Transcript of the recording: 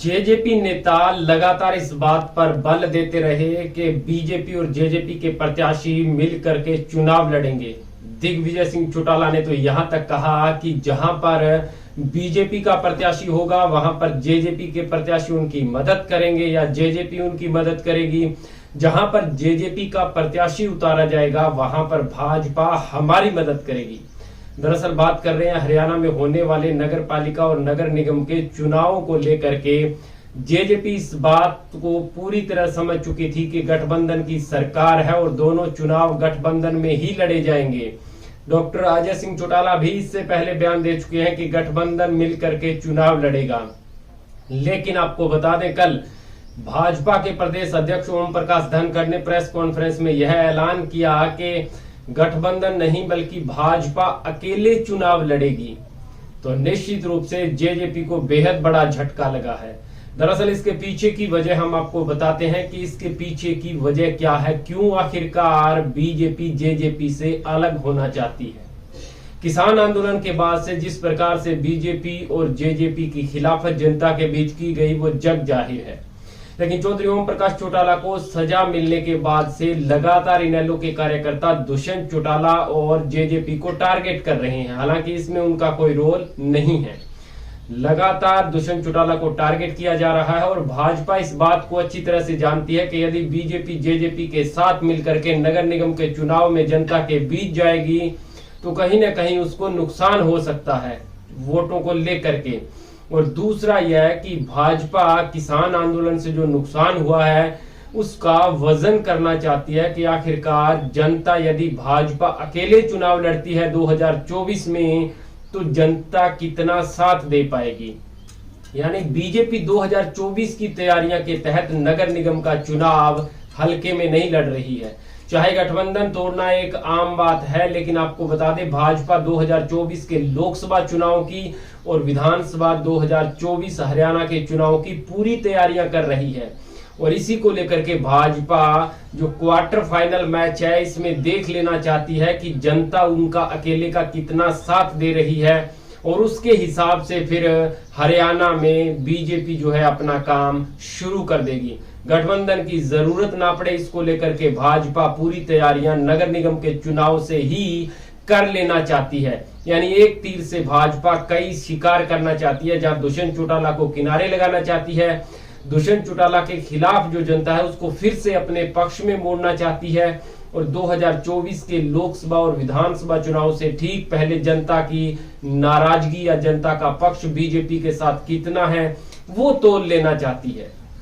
JJP नेता लगातार इस बात पर बल देते रहे कि बीजेपी और जेजेपी के प्रत्याशी मिल करके चुनाव लड़ेंगे। दिग्विजय सिंह चौटाला ने तो यहां तक कहा कि जहां पर बीजेपी का प्रत्याशी होगा वहां पर जेजेपी के प्रत्याशी उनकी मदद करेंगे या जेजेपी उनकी मदद करेगी। जहां पर जेजेपी का प्रत्याशी उतारा जाएगा वहां पर भाजपा हमारी मदद करेगी। दरअसल बात कर रहे हैं हरियाणा में होने वाले नगर पालिका और नगर निगम के चुनावों को लेकर के। जेजेपी इस बात को पूरी तरह समझ चुकी थी कि गठबंधन की सरकार है और दोनों चुनाव गठबंधन में ही लड़े जाएंगे। डॉक्टर अजय सिंह चौटाला भी इससे पहले बयान दे चुके हैं कि गठबंधन मिल करके चुनाव लड़ेगा। लेकिन आपको बता दें, कल भाजपा के प्रदेश अध्यक्ष ओम प्रकाश धनखड़ ने प्रेस कॉन्फ्रेंस में यह ऐलान किया कि गठबंधन नहीं बल्कि भाजपा अकेले चुनाव लड़ेगी। तो निश्चित रूप से जेजेपी को बेहद बड़ा झटका लगा है। दरअसल इसके पीछे की वजह हम आपको बताते हैं कि इसके पीछे की वजह क्या है, क्यों आखिरकार बीजेपी जेजेपी से अलग होना चाहती है। किसान आंदोलन के बाद से जिस प्रकार से बीजेपी और जेजेपी की खिलाफत जनता के बीच की गई वो जग जाहिर है। लेकिन चौधरी ओम प्रकाश चौटाला को सजा मिलने के बाद से लगातार इनेलो के कार्यकर्ता दुष्यंत चौटाला और जेजेपी को टारगेट कर रहे हैं। हालांकि इसमें उनका कोई रोल नहीं है। लगातार दुष्यंत चौटाला को टारगेट किया जा रहा है और भाजपा इस बात को अच्छी तरह से जानती है कि यदि बीजेपी जेजेपी के साथ मिलकर के नगर निगम के चुनाव में जनता के बीच जाएगी तो कहीं ना कहीं उसको नुकसान हो सकता है वोटों को लेकर के। और दूसरा यह है कि भाजपा किसान आंदोलन से जो नुकसान हुआ है उसका वजन करना चाहती है कि आखिरकार जनता यदि भाजपा अकेले चुनाव लड़ती है 2024 में तो जनता कितना साथ दे पाएगी। यानी बीजेपी 2024 की तैयारियां के तहत नगर निगम का चुनाव हल्के में नहीं लड़ रही है। चाहे गठबंधन तोड़ना एक आम बात है, लेकिन आपको बता दें भाजपा 2024 के लोकसभा चुनाव की और विधानसभा 2024 हरियाणा के चुनाव की पूरी तैयारियां कर रही है। और इसी को लेकर के भाजपा जो क्वार्टर फाइनल मैच है इसमें देख लेना चाहती है कि जनता उनका अकेले का कितना साथ दे रही है और उसके हिसाब से फिर हरियाणा में बीजेपी जो है अपना काम शुरू कर देगी। गठबंधन की जरूरत ना पड़े इसको लेकर के भाजपा पूरी तैयारियां नगर निगम के चुनाव से ही कर लेना चाहती है। यानी एक तीर से भाजपा कई शिकार करना चाहती है। जहां दुष्यंत चौटाला को किनारे लगाना चाहती है, दुष्यंत चौटाला के खिलाफ जो जनता है उसको फिर से अपने पक्ष में मोड़ना चाहती है और 2024 के लोकसभा और विधानसभा चुनाव से ठीक पहले जनता की नाराजगी या जनता का पक्ष बीजेपी के साथ कितना है वो तोल लेना चाहती है।